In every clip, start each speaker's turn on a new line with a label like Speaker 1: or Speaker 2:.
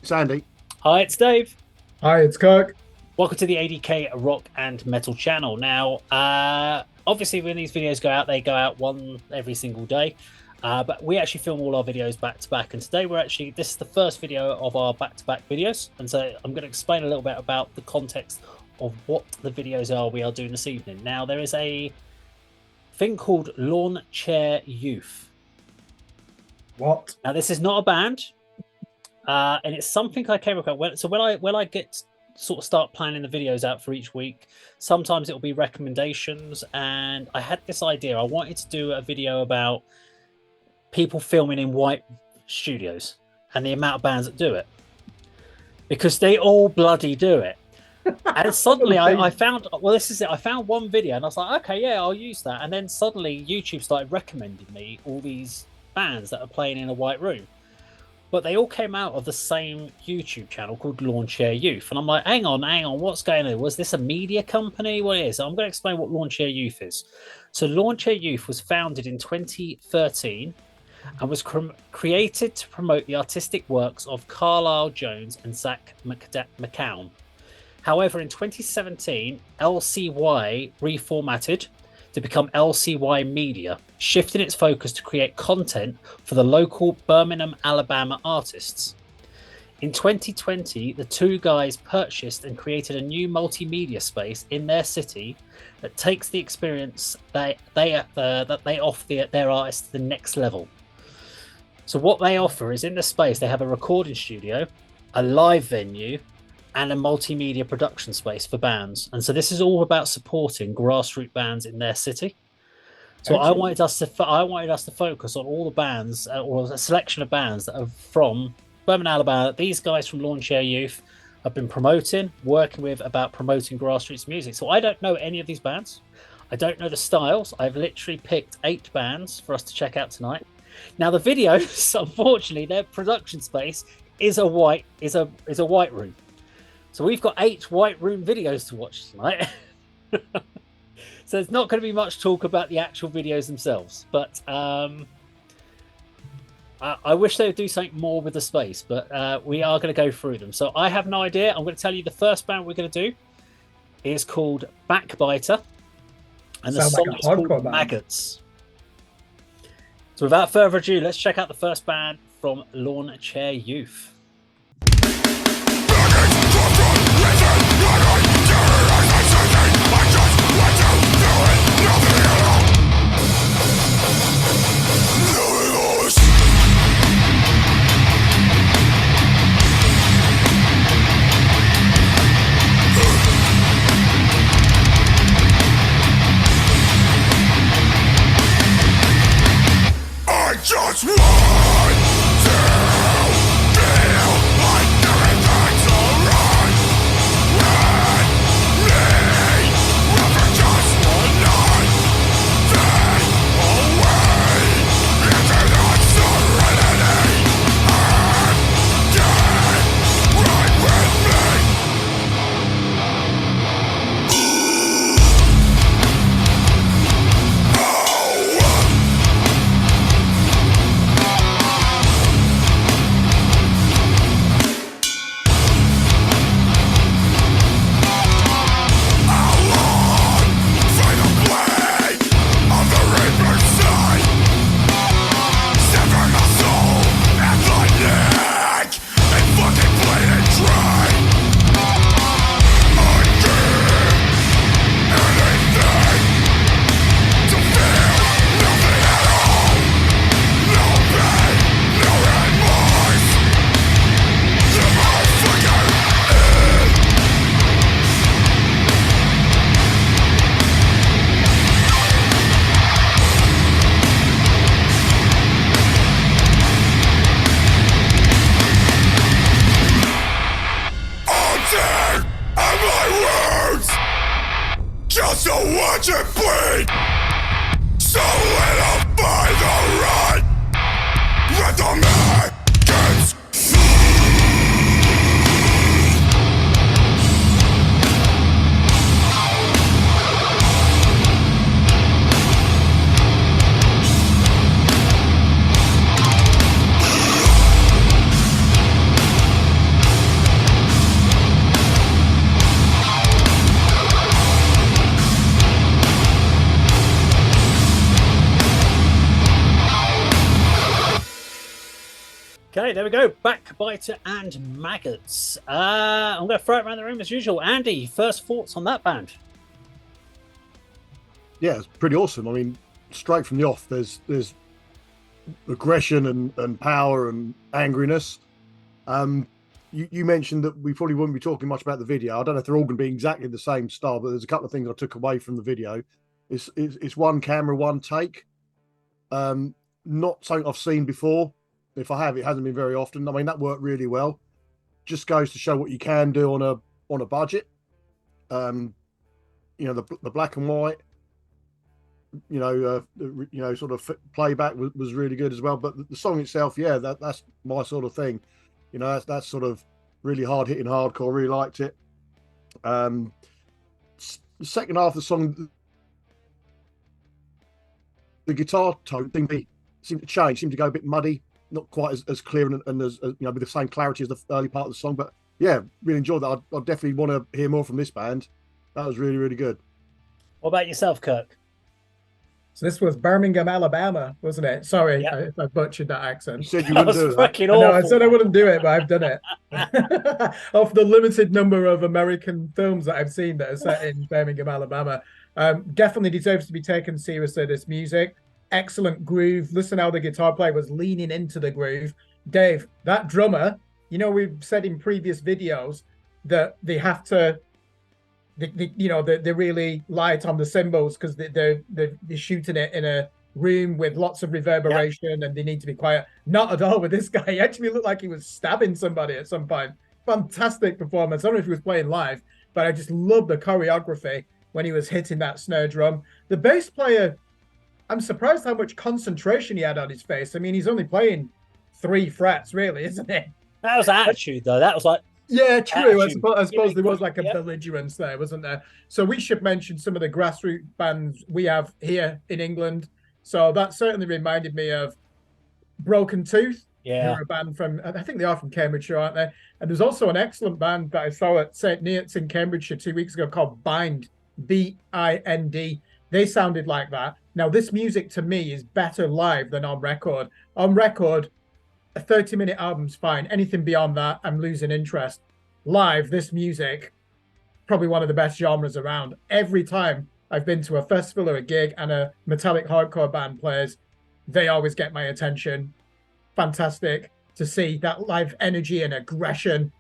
Speaker 1: Sandy.
Speaker 2: Hi, it's Dave.
Speaker 3: Hi, it's Kirk.
Speaker 2: Welcome to the A.D.K rock and metal channel. Now, obviously when these videos go out, they go out one every single day. But we actually film all our videos back to back. And today this is the first video of our back-to-back videos. And so I'm going to explain a little bit about the context of what the videos are we are doing this evening. Now, there is a thing called Lawnchair Youth.
Speaker 3: What?
Speaker 2: Now, this is not a band. And it's something I came across. So when I get sort of start planning the videos out for each week, sometimes it will be recommendations. And I had this idea. I wanted to do a video about people filming in white studios and the amount of bands that do it, because they all bloody do it. And suddenly I found, well, this is it. I found one video and I was like, okay, yeah, I'll use that. And then suddenly YouTube started recommending me all these bands that are playing in a white room. But they all came out of the same YouTube channel called Lawnchair Youth. And I'm like, hang on, what's going on? Was this a media company? What it is? I'm going to explain what Lawnchair Youth is. So Lawnchair Youth was founded in 2013 and was created to promote the artistic works of Carlisle Jones and Zach McCown. However, in 2017, LCY reformatted to become LCY Media, shifting its focus to create content for the local Birmingham, Alabama artists. In 2020, the two guys purchased and created a new multimedia space in their city that takes the experience that they offer their artists to the next level. So what they offer is, in the space, they have a recording studio, a live venue, and a multimedia production space for bands. And so this is all about supporting grassroots bands in their city. So I wanted us to focus on all the bands, or a selection of bands that are from Birmingham, Alabama. These guys from Lawnchair Youth have been working with about promoting grassroots music. So I don't know any of these bands. I don't know the styles. I've literally picked 8 bands for us to check out tonight. Now the videos, unfortunately, their production space is a white room. So we've got 8 white room videos to watch tonight. So there's not going to be much talk about the actual videos themselves. But I wish they would do something more with the space. But we are going to go through them. So I have no idea. I'm going to tell you the first band we're going to do is called Backbiter. And the song is called Maggots. So without further ado, let's check out the first band from Lawnchair Youth.
Speaker 4: Just want to feel like everything's alright. Let me run for just one night. Fade away into the serenity. And get right with me. Just to watch it bleed, solidify the run. Let the maggots
Speaker 2: Okay, there we go. Backbiter and Maggots. I'm going to throw it around the room as usual. Andy, first thoughts on that band?
Speaker 1: Yeah, it's pretty awesome. I mean, straight from the off, there's aggression and power and angriness. You mentioned that we probably wouldn't be talking much about the video. I don't know if they're all going to be exactly the same style, but there's a couple of things I took away from the video. It's one camera, one take. Not something I've seen before. If I have, it hasn't been very often. I mean, that worked really well. Just goes to show what you can do on a budget. The black and white, sort of playback was really good as well. But the song itself, yeah, that's my sort of thing. That's sort of really hard hitting hardcore. Really liked it. The second half of the song, the guitar tone thing seemed to change, seemed to go a bit muddy, not quite as clear and as with the same clarity as the early part of the song. But yeah, really enjoyed that. I definitely want to hear more from this band. That was really, really good.
Speaker 2: What about yourself, Kirk?
Speaker 3: So this was Birmingham, Alabama, wasn't it? Sorry
Speaker 2: Yep.
Speaker 3: if I butchered that accent.
Speaker 1: You said you wouldn't do that.
Speaker 2: Fucking
Speaker 3: I know, I
Speaker 2: awful.
Speaker 3: said I wouldn't do it, but I've done it. Of the limited number of American films that I've seen that are set in Birmingham, Alabama, definitely deserves to be taken seriously, this music. Excellent groove. Listen how the guitar player was leaning into the groove. Dave, that drummer, we've said in previous videos that they have to, they're really light on the cymbals because they're shooting it in a room with lots of reverberation and they need to be quiet. Not at all with this guy. He actually looked like he was stabbing somebody at some point. Fantastic performance. I don't know if he was playing live, but I just love the choreography when he was hitting that snare drum. The bass player, I'm surprised how much concentration he had on his face. I mean, he's only playing 3 frets, really, isn't it?
Speaker 2: That was attitude, though. That was like,
Speaker 3: yeah, true. I suppose
Speaker 2: Attitude.
Speaker 3: there was like a belligerence there, wasn't there? So we should mention some of the grassroots bands we have here in England. So that certainly reminded me of Broken Tooth, who are a band from, I think they are from Cambridgeshire, aren't they? And there's also an excellent band that I saw at St. Neots in Cambridgeshire 2 weeks ago called Bind, B-I-N-D. They sounded like that. Now, this music to me is better live than on record. On record, a 30-minute album's fine. Anything beyond that, I'm losing interest. Live, this music, probably one of the best genres around. Every time I've been to a festival or a gig and a metallic hardcore band plays, they always get my attention. Fantastic to see that live energy and aggression.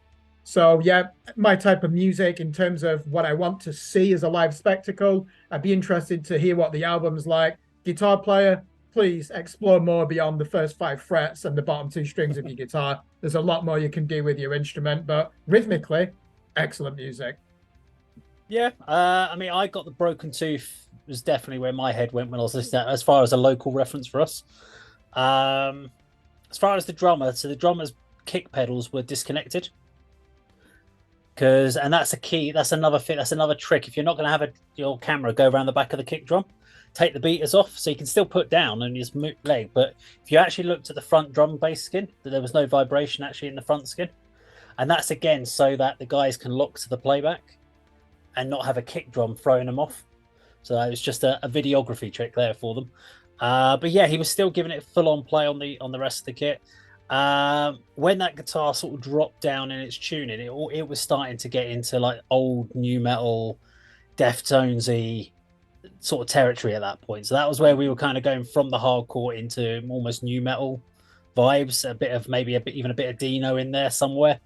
Speaker 3: So yeah, my type of music in terms of what I want to see as a live spectacle. I'd be interested to hear what the album's like. Guitar player, please explore more beyond the first 5 frets and the bottom 2 strings of your guitar. There's a lot more you can do with your instrument, but rhythmically, excellent music.
Speaker 2: Yeah, I mean, I got the Broken Tooth was definitely where my head went when I was listening to that, as far as a local reference for us. As far as the drummer, so the drummer's kick pedals were disconnected. And that's a key, that's another thing, that's another trick. If you're not going to have your camera go around the back of the kick drum, take the beaters off so you can still put down and just move leg. But if you actually looked at the front drum bass skin, there was no vibration actually in the front skin. And that's again so that the guys can lock to the playback and not have a kick drum throwing them off. So it was just a videography trick there for them. But yeah, he was still giving it full on play on the rest of the kit. When that guitar sort of dropped down in its tuning, it was starting to get into like old new metal, Deftones-y sort of territory at that point. So that was where we were kind of going from the hardcore into almost new metal vibes, a bit of maybe even a bit of Dino in there somewhere.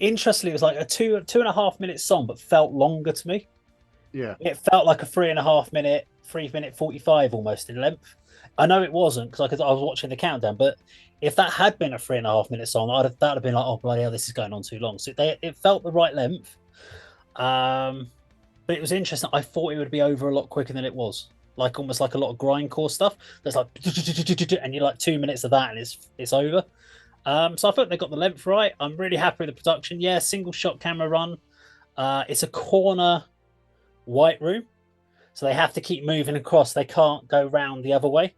Speaker 2: Interestingly, it was like a 2.5 minute song, but felt longer to me.
Speaker 1: Yeah,
Speaker 2: it felt like a 3.5 minute, 3 minute 45 almost in length. I know it wasn't because I was watching the countdown, but if that had been a 3.5 minute song, that would have been like, oh bloody hell, this is going on too long. So it felt the right length, but it was interesting. I thought it would be over a lot quicker than it was, like almost like a lot of grindcore stuff. There's like, and you're like 2 minutes of that, and it's over. So I thought they got the length right. I'm really happy with the production. Yeah, single shot camera run. It's a corner white room, so they have to keep moving across. They can't go round the other way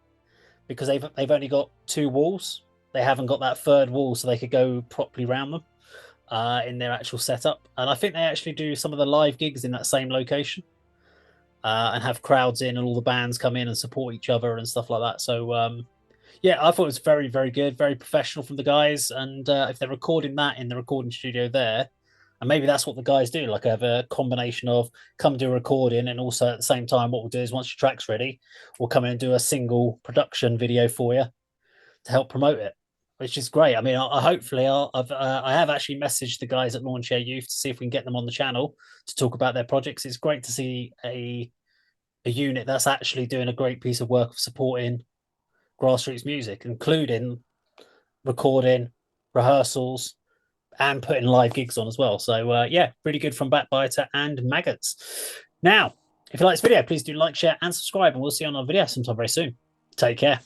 Speaker 2: because they've only got 2 walls. They haven't got that third wall, so they could go properly round them in their actual setup. And I think they actually do some of the live gigs in that same location and have crowds in, and all the bands come in and support each other and stuff like that. So Yeah, I thought it was very, very good, very professional from the guys. And if they're recording that in the recording studio there, and maybe that's what the guys do, like have a combination of come do a recording, and also at the same time, what we'll do is once your track's ready, we'll come in and do a single production video for you to help promote it, which is great. I mean, I have actually messaged the guys at Lawnchair Youth to see if we can get them on the channel to talk about their projects. It's great to see a unit that's actually doing a great piece of work of supporting grassroots music, including recording, rehearsals, and putting live gigs on as well. So yeah, really good from Backbiter and Maggots. Now, if you like this video, please do like, share, and subscribe, and we'll see you on our video sometime very soon. Take care.